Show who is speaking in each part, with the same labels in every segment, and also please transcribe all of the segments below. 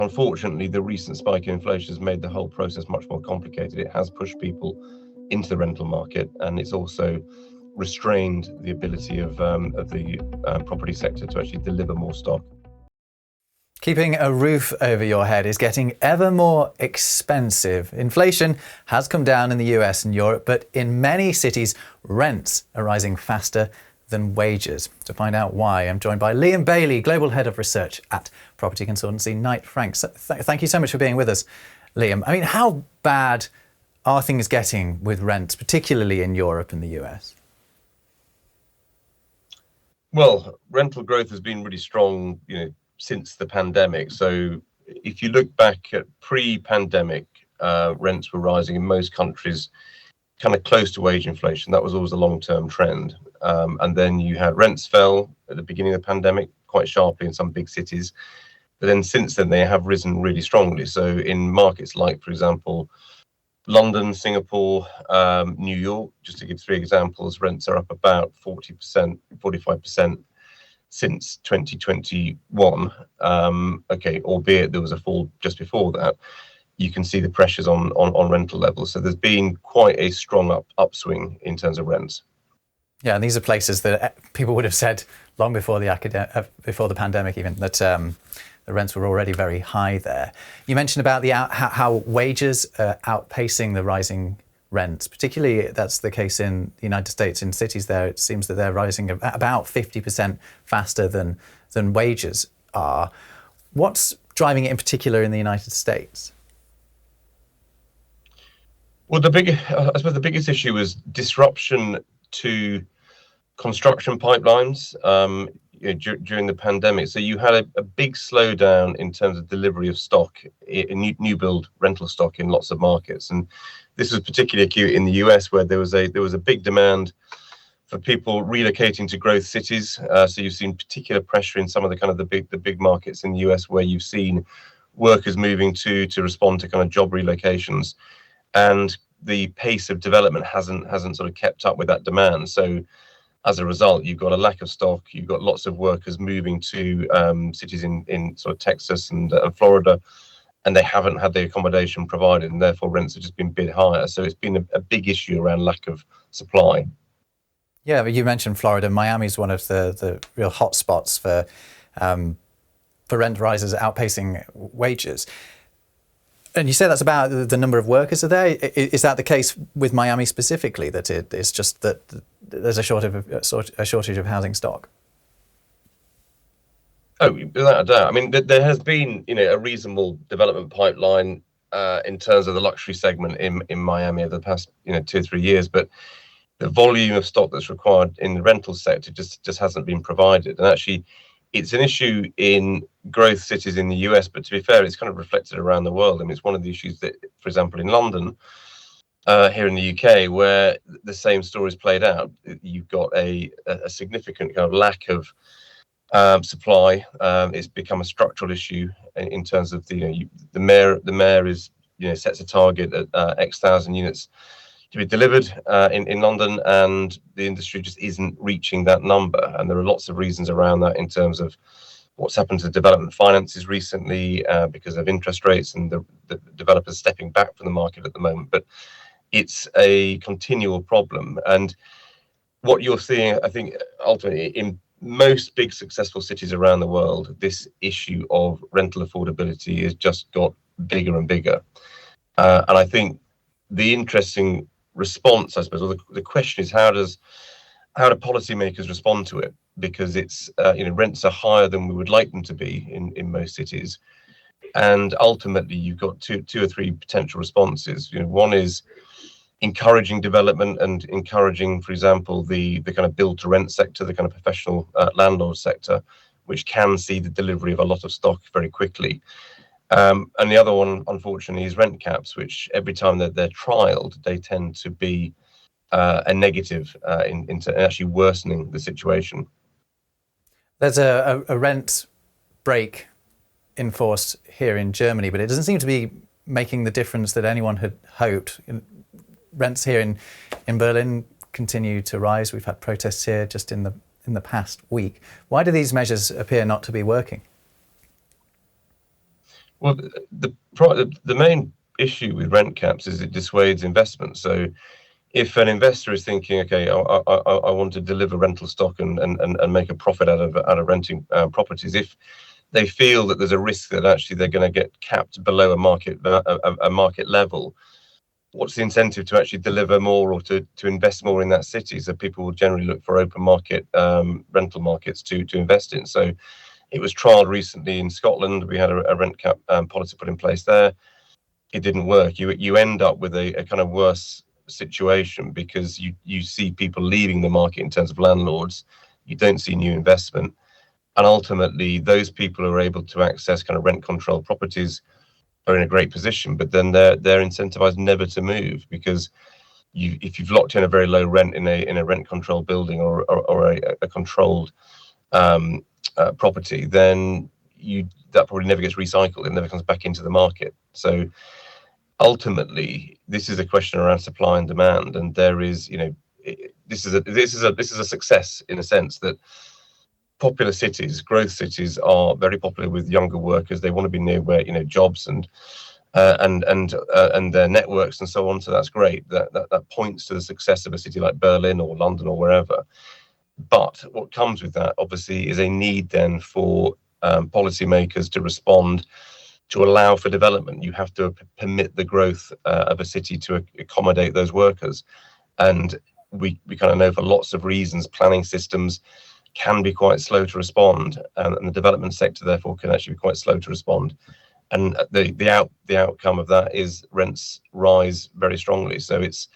Speaker 1: Unfortunately, the recent spike in inflation has made the whole process much more complicated. It has pushed people into the rental market, and it's also restrained the ability of the property sector to actually deliver more stock.
Speaker 2: Keeping a roof over your head is getting ever more expensive. Inflation has come down in the US and Europe, but in many cities, rents are rising faster than wages. To find out why, I'm joined by Liam Bailey, Global Head of Research at property consultancy Knight Frank. Thank you so much for being with us, Liam. I mean, how bad are things getting with rents, particularly in Europe and the US?
Speaker 1: Well, rental growth has been really strong, since the pandemic. So if you look back at pre-pandemic, rents were rising in most countries, kind of close to wage inflation. That was always a long-term trend. And then you had rents fell at the beginning of the pandemic quite sharply in some big cities. But then since then, they have risen really strongly. So in markets like, for example, London, Singapore, New York, just to give three examples, rents are up about 40%, 45% since 2021. Albeit there was a fall just before that. You can see the pressures on rental levels. So there's been quite a strong upswing in terms of rents.
Speaker 2: Yeah, and these are places that people would have said long before the pandemic even, that the rents were already very high there. You mentioned about how wages are outpacing the rising rents. Particularly, that's the case in the United States. In cities there, it seems that they're rising about 50% faster than wages are. What's driving it in particular in the United States?
Speaker 1: Well, I suppose the biggest issue was disruption to construction pipelines during the pandemic. So you had a big slowdown in terms of delivery of stock, new build rental stock in lots of markets, and this was particularly acute in the US, where there was a big demand for people relocating to growth cities. So you've seen particular pressure in some of the big markets in the US, where you've seen workers moving to respond to kind of job relocations, and the pace of development hasn't sort of kept up with that demand. So as a result, you've got a lack of stock. You've got lots of workers moving to cities in sort of Texas and Florida, and they haven't had the accommodation provided, and therefore rents have just been bid higher. So it's been a big issue around lack of supply.
Speaker 2: Yeah, but you mentioned Florida. Miami's one of the real hot spots for rent rises outpacing wages. And you say that's about the number of workers are there. Is that the case with Miami specifically, that it's just that there's a shortage of housing stock?
Speaker 1: Oh, without a doubt. I mean, there has been, a reasonable development pipeline in terms of the luxury segment in Miami over the past, 2 or 3 years, but the volume of stock that's required in the rental sector just hasn't been provided. And actually, it's an issue in growth cities in the US, but to be fair, it's kind of reflected around the world. I mean, it's one of the issues that, for example, in London, here in the UK, where the same story is played out. You've got a significant kind of lack of supply. It's become a structural issue in terms of the mayor is sets a target at X thousand units to be delivered in London, and the industry just isn't reaching that number. And there are lots of reasons around that in terms of what's happened to development finances recently because of interest rates and the developers stepping back from the market at the moment. But it's a continual problem. And what you're seeing, I think, ultimately in most big successful cities around the world, this issue of rental affordability has just got bigger and bigger. And I think the interesting response, I suppose, or the question is, how do policymakers respond to it? Because it's rents are higher than we would like them to be in most cities, and ultimately you've got two or three potential responses. One is encouraging development and encouraging, for example, the kind of build to rent sector, the kind of professional landlord sector, which can see the delivery of a lot of stock very quickly. And the other one, unfortunately, is rent caps, which every time that they're trialed, they tend to be a negative into actually worsening the situation.
Speaker 2: There's a rent break enforced here in Germany, but it doesn't seem to be making the difference that anyone had hoped. Rents here in Berlin continue to rise. We've had protests here just in the past week. Why do these measures appear not to be working?
Speaker 1: Well, the main issue with rent caps is it dissuades investment. So if an investor is thinking, okay, I want to deliver rental stock and make a profit out of renting properties, if they feel that there's a risk that actually they're going to get capped below a market level, what's the incentive to actually deliver more or to invest more in that city? So people will generally look for open market rental markets to invest in. So it was trialled recently in Scotland. We had a rent cap policy put in place there. It didn't work. You end up with a kind of worse situation because you see people leaving the market in terms of landlords. You don't see new investment, and ultimately those people who are able to access kind of rent control properties are in a great position, but then they're incentivized never to move, because if you've locked in a very low rent in a rent controlled building or a controlled property, then that probably never gets recycled. It never comes back into the market. So ultimately, this is a question around supply and demand, and there is, this is a success in a sense that popular cities, growth cities, are very popular with younger workers. They want to be near where jobs and their networks and so on. So that's great. That points to the success of a city like Berlin or London or wherever. But what comes with that, obviously, is a need then for policymakers to respond, to allow for development. You have to permit the growth of a city to accommodate those workers. And we kind of know for lots of reasons, planning systems can be quite slow to respond, and the development sector therefore can actually be quite slow to respond. And the outcome of that is rents rise very strongly. So it's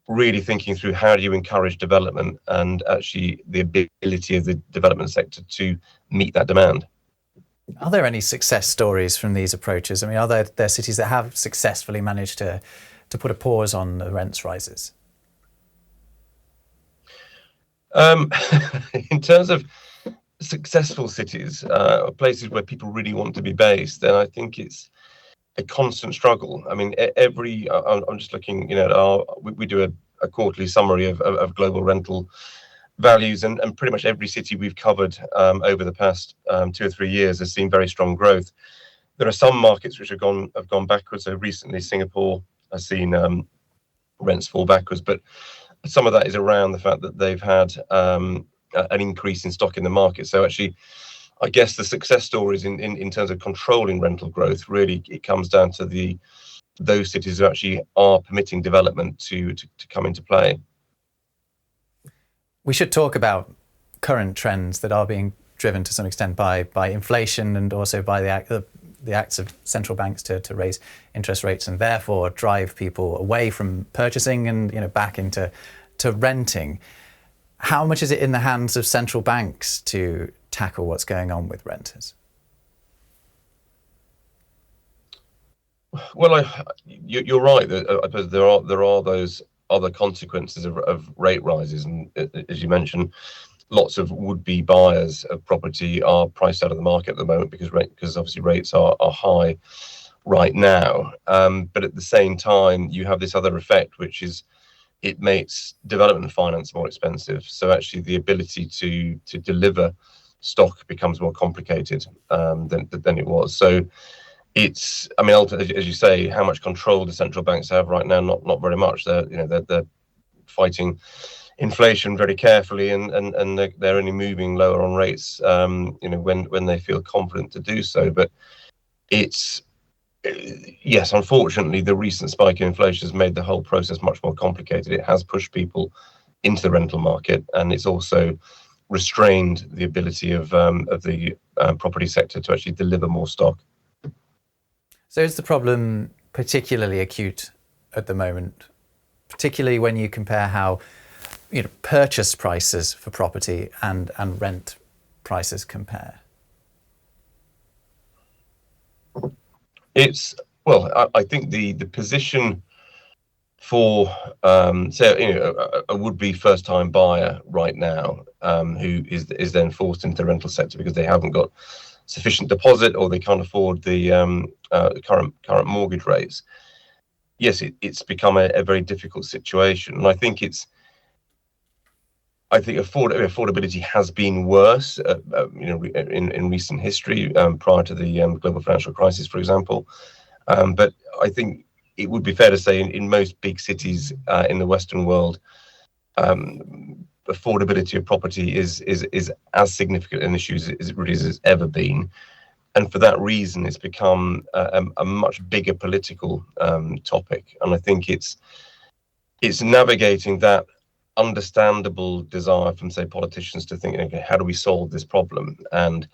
Speaker 1: really thinking through how do you encourage development and actually the ability of the development sector to meet that demand.
Speaker 2: Are there any success stories from these approaches? I mean, are there cities that have successfully managed to put a pause on the rents rises?
Speaker 1: In terms of successful cities, places where people really want to be based, then I think it's a constant struggle. I mean, I'm just looking, we do a quarterly summary of global rental values, and pretty much every city we've covered over the past 2 or 3 years has seen very strong growth. There are some markets which have gone backwards. So recently, Singapore has seen rents fall backwards, but some of that is around the fact that they've had an increase in stock in the market. So actually, I guess the success stories in terms of controlling rental growth, really it comes down to those cities who actually are permitting development to come into play.
Speaker 2: We should talk about current trends that are being driven to some extent by inflation, and also by the acts of central banks to raise interest rates and therefore drive people away from purchasing and back into renting. How much is it in the hands of central banks to tackle what's going on with renters?
Speaker 1: Well, you're right. I suppose there are those other consequences of rate rises, and as you mentioned, lots of would-be buyers of property are priced out of the market at the moment because obviously rates are high right now. But at the same time, you have this other effect, which is it makes development finance more expensive. So actually, the ability to deliver stock becomes more complicated than it was. So it's, I mean, as you say, how much control do central banks have right now? Not very much. They're fighting inflation very carefully, and they're only moving lower on rates, when they feel confident to do so. But it's, yes, unfortunately, the recent spike in inflation has made the whole process much more complicated. It has pushed people into the rental market, and it's also restrained the ability of the property sector to actually deliver more stock.
Speaker 2: So is the problem particularly acute at the moment, particularly when you compare how purchase prices for property and rent prices compare?
Speaker 1: I think the position for say a would-be first-time buyer right now, who is then forced into the rental sector because they haven't got sufficient deposit or they can't afford the current mortgage rates. Yes, it's become a very difficult situation, and I think I think affordability has been worse, in recent history, prior to the global financial crisis, for example. But I think it would be fair to say in most big cities in the Western world, affordability of property is as significant an issue as it really has ever been. And for that reason, it's become a much bigger political topic. And I think it's navigating that understandable desire from, say, politicians to think, okay, how do we solve this problem? And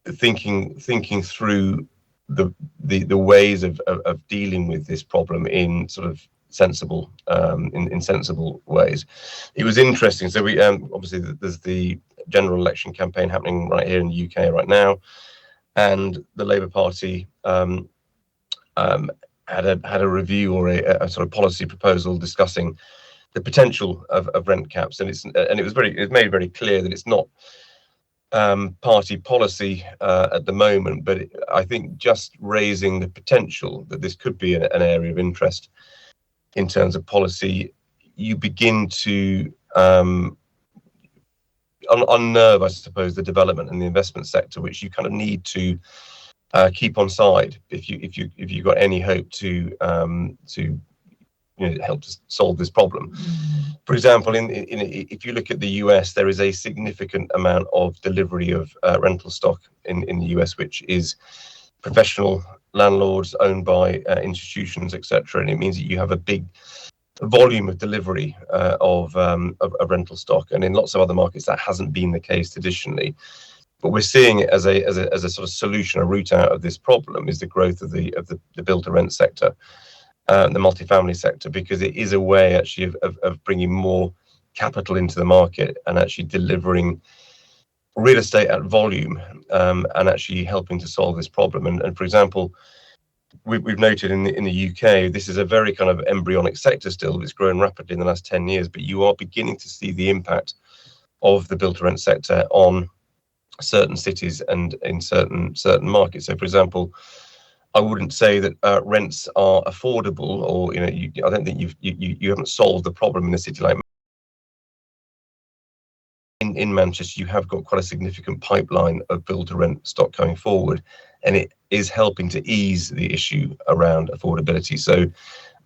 Speaker 1: thinking through the ways of dealing with this problem in sort of sensible in sensible ways. It was interesting. So we obviously there's the general election campaign happening right here in the UK right now, and the Labour Party had a review or a sort of policy proposal discussing the potential of rent caps, and it was made very clear that it's not party policy at the moment, but I think just raising the potential that this could be an area of interest in terms of policy, you begin to unnerve, I suppose, the development and the investment sector, which you kind of need to keep on side if you've got any hope to help to solve this problem. For example, if you look at the US, there is a significant amount of delivery of rental stock in the US, which is professional landlords owned by institutions, etc. And it means that you have a big volume of delivery of rental stock. And in lots of other markets, that hasn't been the case traditionally. But we're seeing it as a sort of solution, a route out of this problem, is the growth of the build-to-rent sector. The multifamily sector, because it is a way actually of bringing more capital into the market and actually delivering real estate at volume, and actually helping to solve this problem. And for example, we've noted in the UK, this is a very kind of embryonic sector still. It's grown rapidly in the last 10 years, but you are beginning to see the impact of the build-to-rent sector on certain cities and in certain markets. So, for example, I wouldn't say that rents are affordable, or I don't think you haven't solved the problem in a city like in Manchester. You have got quite a significant pipeline of build-to-rent stock going forward, and it is helping to ease the issue around affordability. So,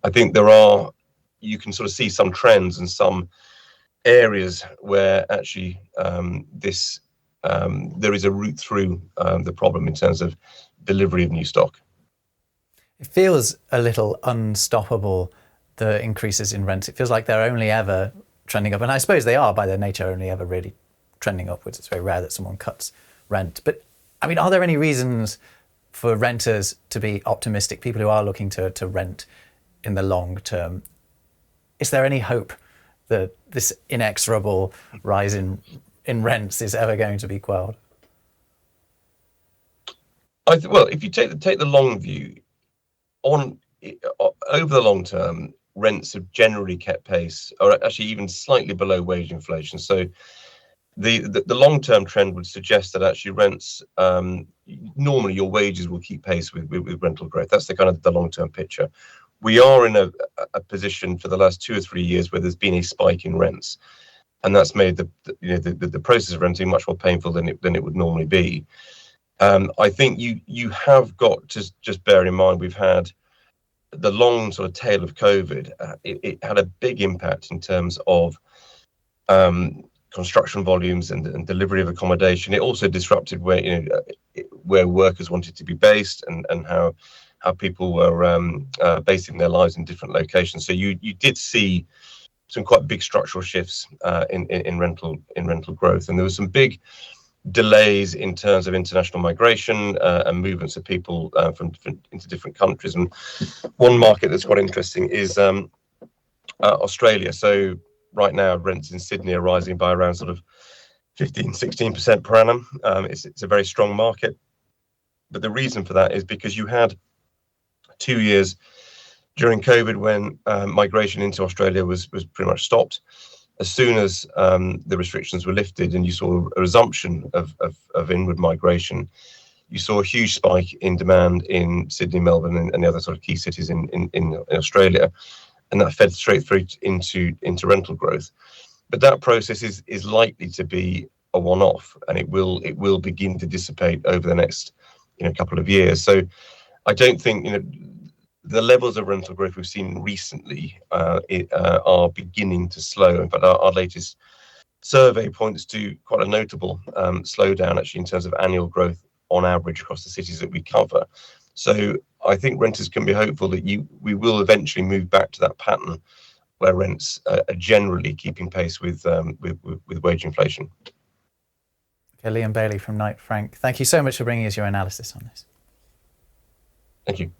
Speaker 1: I think you can sort of see some trends and some areas where actually there is a route through the problem in terms of delivery of new stock.
Speaker 2: It feels a little unstoppable, the increases in rents. It feels like they're only ever trending up. And I suppose they are, by their nature, only ever really trending upwards. It's very rare that someone cuts rent. But, I mean, are there any reasons for renters to be optimistic, people who are looking to rent in the long term? Is there any hope that this inexorable rise in rents is ever going to be quelled?
Speaker 1: Well, if you take the long view, over the long term, rents have generally kept pace, or actually even slightly below wage inflation. So the long-term trend would suggest that actually rents, normally your wages will keep pace with rental growth. That's the kind of the long-term picture. We are in a position for the last 2 or 3 years where there's been a spike in rents, and that's made the process of renting much more painful than it would normally be. I think you have got to just bear in mind, we've had the long sort of tail of COVID. It had a big impact in terms of construction volumes and delivery of accommodation. It also disrupted where workers wanted to be based and how people were basing their lives in different locations. So you did see some quite big structural shifts in rental growth, and there was some big delays in terms of international migration and movements of people into different countries. And one market that's quite interesting is Australia. So right now, rents in Sydney are rising by around sort of 15-16% per annum. It's a very strong market, but the reason for that is because you had 2 years during COVID when migration into Australia was pretty much stopped. As soon as the restrictions were lifted and you saw a resumption of inward migration, you saw a huge spike in demand in Sydney, Melbourne, and the other sort of key cities in Australia, and that fed straight through into rental growth. but that process is likely to be a one-off, and it will begin to dissipate over the next couple of years. So I don't think the levels of rental growth we've seen recently are beginning to slow. In fact, our latest survey points to quite a notable slowdown actually in terms of annual growth on average across the cities that we cover. So I think renters can be hopeful that we will eventually move back to that pattern where rents are generally keeping pace with wage inflation.
Speaker 2: Okay, Liam Bailey from Knight Frank, thank you so much for bringing us your analysis on this.
Speaker 1: Thank you.